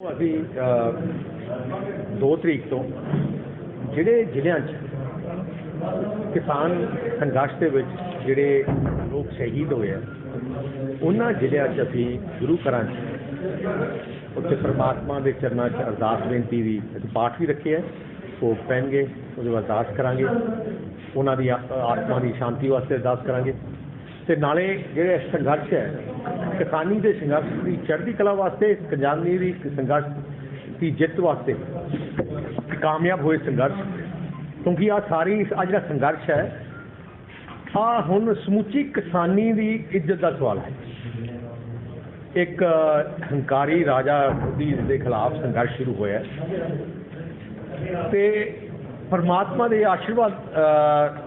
ਅਸੀਂ 2 ਤਰੀਕ ਤੋਂ ਜਿਹੜੇ ਜ਼ਿਲ੍ਹਿਆਂ 'ਚ ਕਿਸਾਨ ਸੰਘਰਸ਼ ਦੇ ਵਿੱਚ ਜਿਹੜੇ ਲੋਕ ਸ਼ਹੀਦ ਹੋਏ ਆ ਉਹਨਾਂ ਜ਼ਿਲ੍ਹਿਆਂ 'ਚ ਅਸੀਂ ਗੁਰੂ ਘਰਾਂ 'ਚ ਉੱਥੇ ਪਰਮਾਤਮਾ ਦੇ ਚਰਨਾਂ 'ਚ ਅਰਦਾਸ ਬੇਨਤੀ ਦੀ ਪਾਠ ਵੀ ਰੱਖੇ ਹੈ। ਭੋਗ ਪੈਣਗੇ, ਉਹਦੇ ਬਾਅਦ ਅਰਦਾਸ ਕਰਾਂਗੇ, ਉਹਨਾਂ ਦੀ ਆਤਮਾ ਦੀ ਸ਼ਾਂਤੀ ਵਾਸਤੇ ਅਰਦਾਸ ਕਰਾਂਗੇ ਤੇ ਨਾਲੇ ਜਿਹੜੇ ਸੰਘਰਸ਼ ਹੈ ਕਿਸਾਨੀ ਦੇ ਸੰਘਰਸ਼ ਦੀ ਚੜ੍ਹਦੀ ਕਲਾ ਵਾਸਤੇ, ਕਿਸਾਨੀ ਦੀ ਸੰਘਰਸ਼ ਦੀ ਜਿੱਤ ਵਾਸਤੇ ਕਾਮਯਾਬ ਹੋਏ ਸੰਘਰਸ਼, ਕਿਉਂਕਿ ਆਹ ਸਾਰੀ ਆਹ ਜਿਹੜਾ ਸੰਘਰਸ਼ ਹੈ ਆਹ ਹੁਣ ਸਮੁੱਚੀ ਕਿਸਾਨੀ ਦੀ ਇੱਜ਼ਤ ਦਾ ਸਵਾਲ ਹੈ। ਇੱਕ ਹੰਕਾਰੀ ਰਾਜਾ ਮੋਦੀ ਦੇ ਖਿਲਾਫ ਸੰਘਰਸ਼ ਸ਼ੁਰੂ ਹੋਇਆ ਤੇ ਪਰਮਾਤਮਾ ਦੇ ਆਸ਼ੀਰਵਾਦ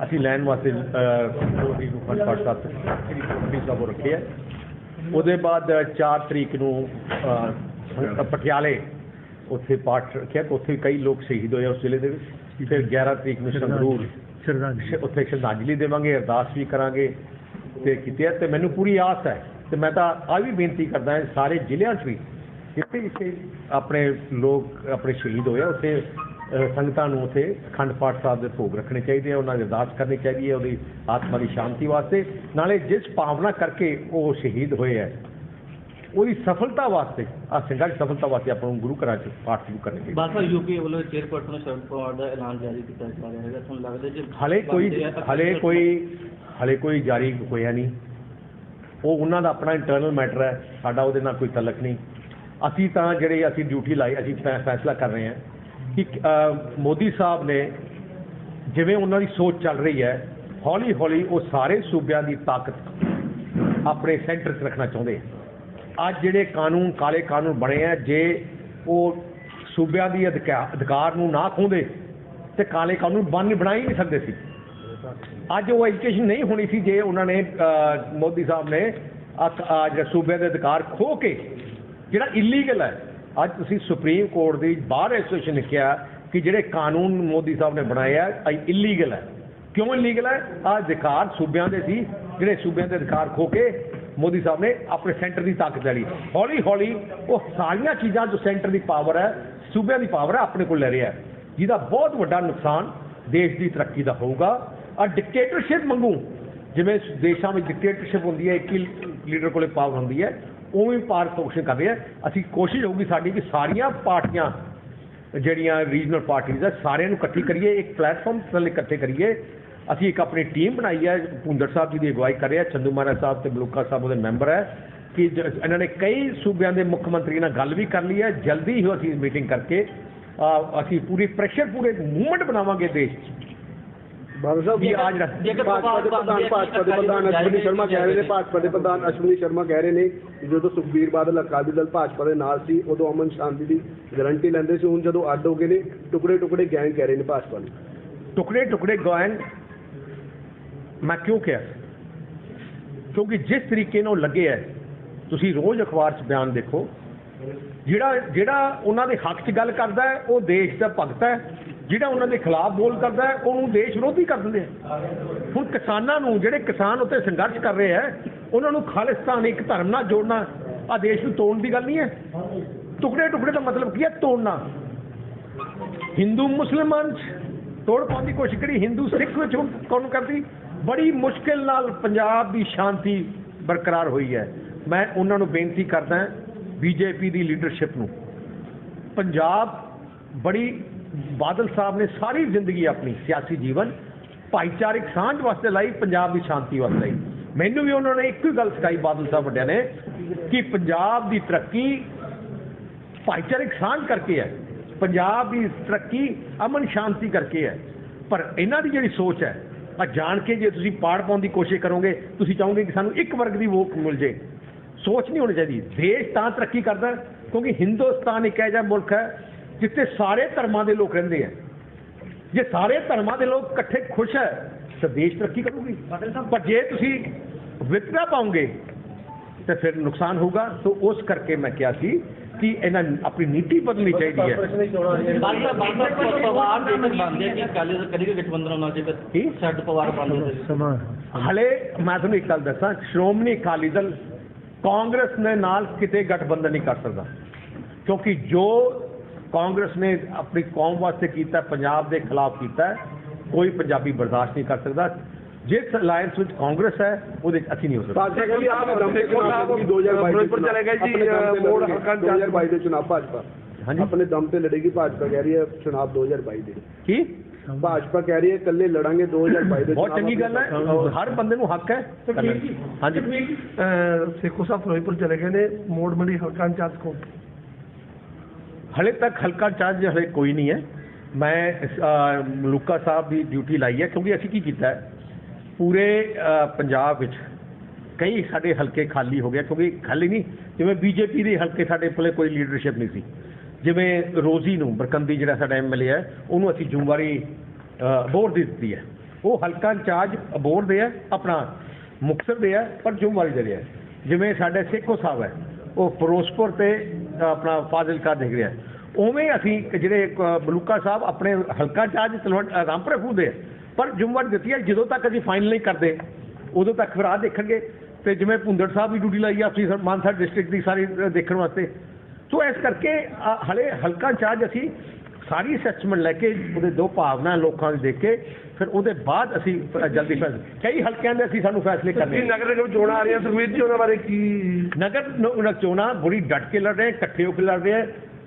ਅਸੀਂ ਲੈਣ ਵਾਸਤੇ ਮੋਦੀ ਨੂੰ ਫਟਫਟ ਸਾਹਿਬ ਰੱਖੇ ਹੈ। ਉਹਦੇ ਬਾਅਦ 4 ਤਰੀਕ ਨੂੰ ਪਟਿਆਲੇ ਉੱਥੇ ਪਾਠ ਰੱਖਿਆ ਤੇ ਉੱਥੇ ਕਈ ਲੋਕ ਸ਼ਹੀਦ ਹੋਏ ਉਸ ਜ਼ਿਲ੍ਹੇ ਦੇ ਵਿੱਚ। ਫਿਰ 11 ਤਰੀਕ ਨੂੰ ਸੰਗਰੂਰ ਉੱਥੇ ਸ਼ਰਧਾਂਜਲੀ ਦੇਵਾਂਗੇ, ਅਰਦਾਸ ਵੀ ਕਰਾਂਗੇ ਤੇ ਕੀਤੀ ਹੈ। ਤੇ ਮੈਨੂੰ ਪੂਰੀ ਆਸ ਹੈ ਤੇ ਮੈਂ ਤਾਂ ਆ ਵੀ ਬੇਨਤੀ ਕਰਦਾ ਹਾਂ ਸਾਰੇ ਜ਼ਿਲ੍ਹਿਆਂ 'ਚ ਵੀ ਜਿੱਥੇ ਜਿੱਥੇ ਆਪਣੇ ਲੋਕ ਆਪਣੇ ਸ਼ਹੀਦ ਹੋਏ ਉੱਥੇ ਸੰਗਤਾਂ ਨੂੰ ਉੱਥੇ ਅਖੰਡ ਪਾਠ ਸਾਹਿਬ ਦੇ ਭੋਗ ਰੱਖਣੇ ਚਾਹੀਦੇ ਆ, ਉਹਨਾਂ ਦੀ ਅਰਦਾਸ ਕਰਨੀ ਚਾਹੀਦੀ ਹੈ ਉਹਦੀ ਆਤਮਾ ਦੀ ਸ਼ਾਂਤੀ ਵਾਸਤੇ। ਨਾਲੇ ਜਿਸ ਭਾਵਨਾ ਕਰਕੇ ਉਹ ਸ਼ਹੀਦ ਹੋਏ ਹੈ ਉਹਦੀ ਸਫਲਤਾ ਵਾਸਤੇ, ਆਹ ਸੰਘਰਸ਼ ਸਫਲਤਾ ਵਾਸਤੇ ਆਪਾਂ ਨੂੰ ਗੁਰੂ ਘਰਾਂ 'ਚ ਪਾਠ ਸ਼ੁਰੂ ਕਰਨੇ ਚਾਹੀਦੇ। ਬਾਬਾ ਯੂਪੀ ਵੱਲੋਂ ਚੇਅਰਪਰਸਨ ਸ਼ਰਦ ਪਵਾਰ ਦਾ ਐਲਾਨ ਜਾਰੀ ਕੀਤਾ ਜਾ ਰਿਹਾ ਹੈਗਾ, ਤੁਹਾਨੂੰ ਲੱਗਦਾ ਜੀ ਹਲੇ ਕੋਈ ਜਾਰੀ ਹੋਇਆ ਨਹੀਂ, ਉਹ ਉਹਨਾਂ ਦਾ ਆਪਣਾ ਇੰਟਰਨਲ ਮੈਟਰ ਹੈ, ਸਾਡਾ ਉਹਦੇ ਨਾਲ ਕੋਈ ਤਲਕ ਨਹੀਂ। ਅਸੀਂ ਤਾਂ ਜਿਹੜੇ ਅਸੀਂ ਡਿਊਟੀ ਲਾਈ, ਅਸੀਂ ਫੈਸਲਾ ਕਰ ਰਹੇ ਹਾਂ ਕਿ ਮੋਦੀ ਸਾਹਿਬ ਨੇ ਜਿਵੇਂ ਉਹਨਾਂ ਦੀ ਸੋਚ ਚੱਲ ਰਹੀ ਹੈ ਹੌਲੀ ਹੌਲੀ ਉਹ ਸਾਰੇ ਸੂਬਿਆਂ ਦੀ ਤਾਕਤ ਆਪਣੇ ਸੈਂਟਰ 'ਚ ਰੱਖਣਾ ਚਾਹੁੰਦੇ ਆ। ਅੱਜ ਜਿਹੜੇ ਕਾਨੂੰਨ ਕਾਲੇ ਕਾਨੂੰਨ ਬਣੇ ਆ, ਜੇ ਉਹ ਸੂਬਿਆਂ ਦੀ ਅਧਿਕਾਰ ਨੂੰ ਨਾ ਖੋਹਦੇ ਤੇ ਕਾਲੇ ਕਾਨੂੰਨ ਬਣਾ ਹੀ ਨਹੀਂ ਸਕਦੇ ਸੀ। ਅੱਜ ਉਹ ਐਜੂਕੇਸ਼ਨ ਨਹੀਂ ਹੋਣੀ ਸੀ ਜੇ ਉਹਨਾਂ ਨੇ ਮੋਦੀ ਸਾਹਿਬ ਨੇ ਜਿਹੜਾ ਸੂਬਿਆਂ ਦੇ ਅਧਿਕਾਰ ਖੋਹ ਕੇ ਜਿਹੜਾ ਇਲੀਗਲ ਹੈ। ਅੱਜ ਤੁਸੀਂ ਸੁਪਰੀਮ ਕੋਰਟ ਦੀ ਬਾਰ ਐਸੋਸੀਏਸ਼ਨ ਨੇ ਕਿਹਾ ਕਿ ਜਿਹੜੇ ਕਾਨੂੰਨ ਮੋਦੀ ਸਾਹਿਬ ਨੇ ਬਣਾਏ ਆ ਇਲੀਗਲ ਹੈ। ਕਿਉਂ ਇਲੀਗਲ ਹੈ? ਆਹ ਅਧਿਕਾਰ ਸੂਬਿਆਂ ਦੇ ਸੀ, ਜਿਹੜੇ ਸੂਬਿਆਂ ਦੇ ਅਧਿਕਾਰ ਖੋਹ ਕੇ ਮੋਦੀ ਸਾਹਿਬ ਨੇ ਆਪਣੇ ਸੈਂਟਰ ਦੀ ਤਾਕਤ ਲੈ ਲਈ। ਹੌਲੀ ਹੌਲੀ ਉਹ ਸਾਰੀਆਂ ਚੀਜ਼ਾਂ ਜੋ ਸੈਂਟਰ ਦੀ ਪਾਵਰ ਹੈ, ਸੂਬਿਆਂ ਦੀ ਪਾਵਰ ਹੈ, ਆਪਣੇ ਕੋਲ ਲੈ ਰਿਹਾ, ਜਿਹਦਾ ਬਹੁਤ ਵੱਡਾ ਨੁਕਸਾਨ ਦੇਸ਼ ਦੀ ਤਰੱਕੀ ਦਾ ਹੋਊਗਾ। ਆ ਡਿਕਟੇਟਰਸ਼ਿਪ ਮੰਗੂ, ਜਿਵੇਂ ਦੇਸ਼ਾਂ ਵਿੱਚ ਡਿਕਟੇਟਰਸ਼ਿਪ ਹੁੰਦੀ ਹੈ, ਇੱਕ ਹੀ ਲੀਡਰ ਕੋਲੇ ਪਾਵਰ ਹੁੰਦੀ ਹੈ, ਉਵੇਂ ਭਾਰਤ ਕੋਸ਼ਿਸ਼ ਕਰ ਰਿਹਾ। ਅਸੀਂ ਕੋਸ਼ਿਸ਼ ਹੋਊਗੀ ਸਾਡੀ ਕਿ ਸਾਰੀਆਂ ਪਾਰਟੀਆਂ ਜਿਹੜੀਆਂ ਰੀਜਨਲ ਪਾਰਟੀਆਂ ਹੈ ਸਾਰਿਆਂ ਨੂੰ ਇਕੱਠੀ ਕਰੀਏ, ਇੱਕ ਪਲੇਟਫਾਰਮ ਥੱਲੇ ਇਕੱਠੇ ਕਰੀਏ। ਅਸੀਂ ਇੱਕ ਆਪਣੀ ਟੀਮ ਬਣਾਈ ਹੈ, ਭੁੰਦਰ ਸਾਹਿਬ ਜੀ ਦੀ ਅਗਵਾਈ ਕਰ ਰਿਹਾ, ਚੰਦੂ ਮਹਾਰਾਜ ਸਾਹਿਬ ਤੇ ਮਲੂਕਾ ਸਾਹਿਬ ਉਹਦੇ ਮੈਂਬਰ ਹੈ ਕਿ ਇਹਨਾਂ ਨੇ ਕਈ ਸੂਬਿਆਂ ਦੇ ਮੁੱਖ ਮੰਤਰੀ ਨਾਲ ਗੱਲ ਵੀ ਕਰ ਲਈ ਹੈ। ਜਲਦੀ ਹੀ ਅਸੀਂ ਮੀਟਿੰਗ ਕਰਕੇ ਅਸੀਂ ਪੂਰੀ ਪ੍ਰੈਸ਼ਰ ਪੂਰੇ ਮੂਵਮੈਂਟ ਬਣਾਵਾਂਗੇ ਦੇਸ਼ 'ਚ। ਬਾਬਾ ਸਾਹਿਬ ਭਾਜਪਾ ਦੇ ਪ੍ਰਧਾਨ ਅਸ਼ਵਨੀ ਸ਼ਰਮਾ ਕਹਿ ਰਹੇ ਨੇ, ਭਾਜਪਾ ਦੇ ਪ੍ਰਧਾਨ ਅਸ਼ਵਨੀ ਸ਼ਰਮਾ ਕਹਿ ਰਹੇ ਨੇ ਜਦੋਂ ਸੁਖਬੀਰ ਬਾਦਲ ਅਕਾਲੀ ਦਲ ਭਾਜਪਾ ਦੇ ਨਾਲ ਸੀ ਉਦੋਂ ਅਮਨ ਸ਼ਾਂਤੀ ਦੀ ਗਰੰਟੀ ਲੈਂਦੇ ਸੀ, ਹੁਣ ਜਦੋਂ ਅੱਡ ਹੋ ਗਏ ਨੇ ਟੁਕੜੇ ਟੁਕੜੇ ਗੈਂਗ ਕਹਿ ਰਹੇ ਨੇ ਭਾਜਪਾ ਨੂੰ। ਟੁਕੜੇ ਟੁਕੜੇ ਗੈਂਗ ਮੈਂ ਕਿਉਂ ਕਿਹਾ? ਕਿਉਂਕਿ ਜਿਸ ਤਰੀਕੇ ਨਾਲ ਲੱਗੇ ਹੈ, ਤੁਸੀਂ ਰੋਜ਼ ਅਖਬਾਰ 'ਚ ਬਿਆਨ ਦੇਖੋ, ਜਿਹੜਾ ਉਹਨਾਂ ਦੇ ਹੱਕ 'ਚ ਗੱਲ ਕਰਦਾ ਹੈ ਉਹ ਦੇਸ਼ ਦਾ ਭਗਤ ਹੈ, ਜਿਹੜਾ ਉਹਨਾਂ ਦੇ ਖਿਲਾਫ ਬੋਲ ਕਰਦਾ ਹੈ ਉਹਨੂੰ ਦੇਸ਼ ਵਿਰੋਧੀ ਕਰ ਦਿੰਦੇ ਆ। ਹੁਣ ਕਿਸਾਨਾਂ ਨੂੰ, ਜਿਹੜੇ ਕਿਸਾਨ ਉੱਤੇ ਸੰਘਰਸ਼ ਕਰ ਰਹੇ ਹੈ, ਉਹਨਾਂ ਨੂੰ ਖਾਲਿਸਤਾਨ ਇੱਕ ਧਰਮ ਨਾਲ ਜੋੜਨਾ ਆਹ ਦੇਸ਼ ਨੂੰ ਤੋੜਨ ਦੀ ਗੱਲ ਨਹੀਂ ਹੈ। ਟੁਕੜੇ ਟੁਕੜੇ ਦਾ ਮਤਲਬ ਕੀ ਹੈ? ਤੋੜਨਾ। ਹਿੰਦੂ ਮੁਸਲਮਾਨ 'ਚ ਤੋੜ ਪਾਉਣ ਦੀ ਕੋਸ਼ਿਸ਼ ਕਰੀ, ਹਿੰਦੂ ਸਿੱਖ ਵਿੱਚ ਕੌਣ ਕਰਦੀ? ਬੜੀ ਮੁਸ਼ਕਿਲ ਨਾਲ ਪੰਜਾਬ ਦੀ ਸ਼ਾਂਤੀ ਬਰਕਰਾਰ ਹੋਈ ਹੈ। ਮੈਂ ਉਹਨਾਂ ਨੂੰ ਬੇਨਤੀ ਕਰਦਾ, ਬੀਜੇਪੀ ਦੀ ਲੀਡਰਸ਼ਿਪ ਨੂੰ, ਪੰਜਾਬ ਬੜੀ ਬਾਦਲ ਸਾਹਿਬ ਨੇ ਸਾਰੀ ਜ਼ਿੰਦਗੀ ਆਪਣੀ ਸਿਆਸੀ ਜੀਵਨ ਭਾਈਚਾਰਕ ਸਾਂਝ ਵਾਸਤੇ ਲਾਈ, ਪੰਜਾਬ ਦੀ ਸ਼ਾਂਤੀ ਵਾਸਤੇ ਲਾਈ। ਮੈਨੂੰ ਵੀ ਉਹਨਾਂ ਨੇ ਇੱਕੋ ਹੀ ਗੱਲ ਸਿਖਾਈ, ਬਾਦਲ ਸਾਹਿਬ ਵੱਡਿਆਂ ਨੇ, ਕਿ ਪੰਜਾਬ ਦੀ ਤਰੱਕੀ ਭਾਈਚਾਰਕ ਸਾਂਝ ਕਰਕੇ ਹੈ, ਪੰਜਾਬ ਦੀ ਤਰੱਕੀ ਅਮਨ ਸ਼ਾਂਤੀ ਕਰਕੇ ਹੈ। ਪਰ ਇਹਨਾਂ ਦੀ ਜਿਹੜੀ ਸੋਚ ਹੈ ਆ ਜਾਣ ਕੇ ਜੇ ਤੁਸੀਂ ਪਾੜ ਪਾਉਣ ਦੀ ਕੋਸ਼ਿਸ਼ ਕਰੋਗੇ, ਤੁਸੀਂ ਚਾਹੋਗੇ ਕਿ ਸਾਨੂੰ ਇੱਕ ਵਰਗ ਦੀ ਵੋਟ ਮਿਲ ਜੇ। ਸੋਚ ਨਹੀਂ ਹੋਣੀ ਚਾਹੀਦੀ। ਦੇਸ਼ ਤਾਂ ਤਰੱਕੀ ਕਰਦਾ ਕਿਉਂਕਿ ਹਿੰਦੁਸਤਾਨ ਇੱਕ ਇਹੋ ਜਿਹਾ ਮੁਲਕ ਹੈ ਜਿੱਥੇ ਸਾਰੇ ਧਰਮਾਂ ਦੇ ਲੋਕ ਰਹਿੰਦੇ ਆ। ਜੇ ਸਾਰੇ ਧਰਮਾਂ ਦੇ ਲੋਕ ਇਕੱਠੇ ਖੁਸ਼ ਹੈ ਤਾਂ ਦੇਸ਼ ਤਰੱਕੀ ਕਰੂਗੀ। ਪਰ ਜੇ ਤੁਸੀਂ ਵਿਤਕਰਾ ਪਾਓਗੇ ਤਾਂ ਫਿਰ ਨੁਕਸਾਨ ਹੋਊਗਾ। ਸੋ ਉਸ ਕਰਕੇ ਮੈਂ ਕਿਹਾ ਸੀ ਕਿ ਇਹਨਾਂ ਆਪਣੀ ਨੀਤੀ ਬਦਲਣੀ ਚਾਹੀਦੀ ਹੈ। ਹਲੇ ਮੈਂ ਤੁਹਾਨੂੰ ਇੱਕ ਗੱਲ ਦੱਸਾਂ, ਸ਼੍ਰੋਮਣੀ ਅਕਾਲੀ ਦਲ ਕਾਂਗਰਸ ਨੇ ਨਾਲ ਕਿਤੇ ਗਠਬੰਧਨ ਨਹੀਂ ਕਰ ਸਕਦਾ। क्योंकि जो कांग्रेस ने अपनी कौम वास्ते किया, पंजाब के खिलाफ किया, कोई पंजाबी बर्दाश्त नहीं कर सकता। जिस अलायंस में कांग्रेस है वो असं नहीं हो सकता। ਭਾਜਪਾ ਕਹਿੰਦੀ ਆਪ ਦਮ ਤੇ ਚੁਣਾਵ ਲੜੇਗੀ 2022 ਚਲੇ ਗਏ ਜੀ ਮੋੜ ਹਲਕਾ 2022 ਦੇ ਚੁਣਾਵ ਭਾਜਪਾ ਆਪਣੇ ਦਮ ਤੇ ਲੜੇਗੀ। ਭਾਜਪਾ ਕਹਿ ਰਹੀ ਹੈ ਚੁਣਾਵ 2022 ਦੇ ਕੀ ਭਾਜਪਾ ਕਹਿ ਰਹੀ ਹੈ ਇਕੱਲੇ ਲੜਾਂਗੇ 2022 ਦੇ। ਬਹੁਤ ਚੰਗੀ ਗੱਲ ਹੈ, ਹਰ ਬੰਦੇ ਨੂੰ ਹੱਕ ਹੈ। ਹਾਂਜੀ ਸੇਖੋ ਸਾਹਿਬ ਫਿਰੋਜ਼ਪੁਰ ਚਲੇ ਗਏ ਨੇ, ਮੋੜ ਮੰਡੀ ਹਲਕਾ ਇੰਚਾਰਜ ਕੋਲ ਹਲੇ ਤੱਕ ਹਲਕਾ ਇੰਚਾਰਜ ਹਲੇ ਕੋਈ ਨਹੀਂ ਹੈ। ਮੈਂ ਮਲੂਕਾ ਸਾਹਿਬ ਦੀ ਡਿਊਟੀ ਲਾਈ ਹੈ, ਕਿਉਂਕਿ ਅਸੀਂ ਕੀ ਕੀਤਾ ਹੈ, ਪੂਰੇ ਪੰਜਾਬ ਵਿੱਚ ਕਈ ਸਾਡੇ ਹਲਕੇ ਖਾਲੀ ਹੋ ਗਏ, ਕਿਉਂਕਿ ਖਾਲੀ ਨਹੀਂ, ਜਿਵੇਂ ਬੀਜੇਪੀ ਦੇ ਹਲਕੇ ਸਾਡੇ ਕੋਲੇ ਕੋਈ ਲੀਡਰਸ਼ਿਪ ਨਹੀਂ ਸੀ। ਜਿਵੇਂ ਰੋਜ਼ੀ ਨੂੰ ਬਰਕੰਦੀ ਜਿਹੜਾ ਸਾਡਾ ਐਮਐਲਏ ਹੈ, ਉਹਨੂੰ ਅਸੀਂ ਜ਼ਿੰਮੇਵਾਰੀ ਅਬੋਹਰ ਦੀ ਦਿੱਤੀ ਹੈ। ਉਹ ਹਲਕਾ ਇੰਚਾਰਜ ਅਬੋਹਰ ਦੇ ਹੈ, ਆਪਣਾ ਮੁਕਤਸਰ ਦੇ ਹੈ, ਪਰ ਜ਼ਿੰਮੇਵਾਰੀ ਦੇ ਰਿਹਾ। ਜਿਵੇਂ ਸਾਡੇ ਸੇਖੋ ਸਾਹਿਬ ਹੈ, ਉਹ ਫਿਰੋਜ਼ਪੁਰ ਤੇ ਆਪਣਾ ਫਾਜ਼ਿਲਕਾ ਦੇਖ ਰਿਹਾ। ਉਵੇਂ ਅਸੀਂ ਜਿਹੜੇ ਮਲੂਕਾ ਸਾਹਿਬ ਆਪਣੇ ਹਲਕਾ ਇੰਚਾਰਜ ਰਾਮਪੁਰ ਖੂਹ ਦੇ, ਪਰ ਜ਼ਿੰਮੇਵਾਰੀ ਦਿੱਤੀ ਹੈ ਜਦੋਂ ਤੱਕ ਅਸੀਂ ਫਾਈਨਲ ਨਹੀਂ ਕਰਦੇ ਉਦੋਂ ਤੱਕ ਫਿਰ ਆਹ ਦੇਖਣਗੇ। ਤੇ ਜਿਵੇਂ ਭੁੰਦੜ ਸਾਹਿਬ ਦੀ ਡਿਊਟੀ ਲਾਈ ਆ ਅਸੀਂ ਮਾਨਸਾ ਡਿਸਟ੍ਰਿਕਟ ਦੀ ਸਾਰੀ ਦੇਖਣ ਵਾਸਤੇ। ਸੋ ਇਸ ਕਰਕੇ ਹਲੇ ਹਲਕਾ ਇੰਚਾਰਜ ਅਸੀਂ ਸਾਰੀ ਅਸੈਸਮੈਂਟ ਲੈ ਕੇ ਉਹਦੇ ਦੋ ਭਾਵਨਾ ਲੋਕਾਂ ਦੀ ਦੇਖ ਕੇ ਫਿਰ ਉਹਦੇ ਬਾਅਦ ਅਸੀਂ ਜਲਦੀ ਫੈਸਲੇ, ਕਈ ਹਲਕਿਆਂ ਦੇ ਅਸੀਂ ਸਾਨੂੰ ਫੈਸਲੇ ਕਰਨੇ। ਨਗਰ ਨਿਗਮ ਚੋਣਾਂ ਆ ਰਹੀਆਂ ਸੁਖਬੀਰ ਜੀ, ਉਹਨਾਂ ਬਾਰੇ ਕੀ? ਨਗਰ ਚੋਣਾਂ ਬੜੀ ਡਟ ਕੇ ਲੜ ਰਹੇ, ਇਕੱਠੇ ਹੋ ਕੇ ਲੜ ਰਹੇ।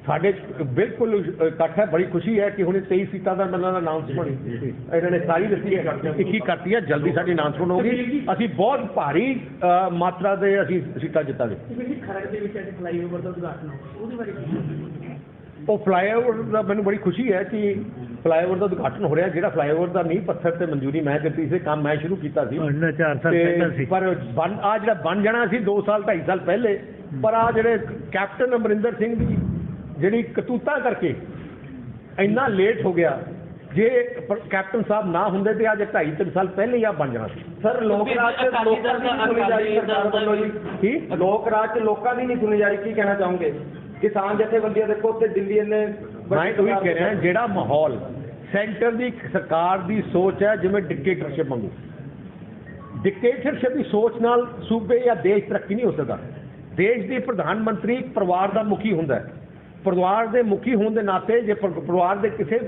ਸਾਡੇ ਬਿਲਕੁਲ ਇਕੱਠ ਹੈ, ਬੜੀ ਖੁਸ਼ੀ ਹੈ ਕਿ ਹੁਣ 23 ਸੀਟਾਂ ਦਾ ਮੈਨੂੰ ਅਨਾਉਂਸਮੈਂਟ ਇਹਨਾਂ ਨੇ ਸਾਰੀ ਦਿੱਤੀ ਹੈ, ਕੀ ਕਰਤੀ ਹੈ, ਜਲਦੀ ਸਾਡੀ ਅਨਾਉਂਸਮੈਂਟ ਹੋਗੀ। ਅਸੀਂ ਬਹੁਤ ਭਾਰੀ ਮਾਤਰਾ ਦੇ ਅਸੀਂ ਸੀਟਾਂ ਜਿੱਤਾਂਗੇ। ਖਰੜ ਦੇ ਵਿੱਚ ਫਲਾਈਓਵਰ ਦਾ ਉਦਘਾਟਨ ਉਹਦੇ ਬਾਰੇ ਉਹ ਫਲਾਈਓਵਰ ਦਾ ਮੈਨੂੰ ਬੜੀ ਖੁਸ਼ੀ ਹੈ ਕਿ ਫਲਾਈਓਵਰ ਦਾ ਉਦਘਾਟਨ ਹੋ ਰਿਹਾ। ਜਿਹੜਾ ਫਲਾਈਓਵਰ ਦਾ ਨੀਂਹ ਪੱਥਰ ਤੇ ਮਨਜ਼ੂਰੀ ਮੈਂ ਦਿੱਤੀ ਸੀ, ਕੰਮ ਮੈਂ ਸ਼ੁਰੂ ਕੀਤਾ ਸੀ 4 ਸਾਲ ਪਹਿਲਾਂ ਸੀ, ਪਰ ਆ ਜਿਹੜਾ ਬਣ ਜਾਣਾ ਸੀ 2 ਸਾਲ 2.5 ਸਾਲ ਪਹਿਲੇ। ਪਰ ਆ ਜਿਹੜੇ ਕੈਪਟਨ ਅਮਰਿੰਦਰ ਸਿੰਘ ਦੀ ਜਿਹੜੀ ਕਤੂਤਾਂ ਕਰਕੇ ਇੰਨਾ ਲੇਟ ਹੋ ਗਿਆ। ਜੇ ਕੈਪਟਨ ਸਾਹਿਬ ਨਾ ਹੁੰਦੇ ਤੇ ਅੱਜ 2.5-3 ਸਾਲ ਪਹਿਲੇ ਹੀ ਆ ਬਣ ਜਾਣਾ ਸੀ। ਸਰ ਲੋਕ ਰਾਜ ਚ ਲੋਕਾਂ ਦੀ ਨਹੀਂ ਸੁਣੀ ਜਾ ਰਹੀ ਸਰਕਾਰ ਵੱਲੋਂ ਜੀ। ਕੀ ਲੋਕ ਰਾਜ ਚ ਲੋਕਾਂ ਦੀ ਨਹੀਂ ਸੁਣੀ ਜਾ ਰਹੀ, ਕੀ ਕਹਿਣਾ ਚਾਹੋਗੇ? ਕਿਸਾਨ ਜਥੇਬੰਦੀਆਂ ਦੇਖੋ ਉੱਥੇ ਦਿੱਲੀ ਇੰਨੇ ਮੈਂ ਉਹੀ ਕਹਿ ਰਿਹਾ, ਜਿਹੜਾ ਮਾਹੌਲ ਸੈਂਟਰ ਦੀ ਸਰਕਾਰ ਦੀ ਸੋਚ ਹੈ ਜਿਵੇਂ ਡਿਕਟੇਟਰਸ਼ਿਪ ਵਾਂਗੂ, ਡਿਕਟੇਟਰਸ਼ਿਪ ਦੀ ਸੋਚ ਨਾਲ ਸੂਬੇ ਜਾਂ ਦੇਸ਼ ਤਰੱਕੀ ਨਹੀਂ ਹੋ ਸਕਦਾ। ਦੇਸ਼ ਦੀ ਪ੍ਰਧਾਨ ਮੰਤਰੀ ਪਰਿਵਾਰ ਦਾ ਮੁਖੀ ਹੁੰਦਾ ਹੈ। ਪਰਿਵਾਰ ਦੇ ਮੁਖੀ ਹੋਣ ਦੇ ਨਾਤੇ ਜੇ ਪਰਿਵਾਰ ਦੇ ਕਿਸੇ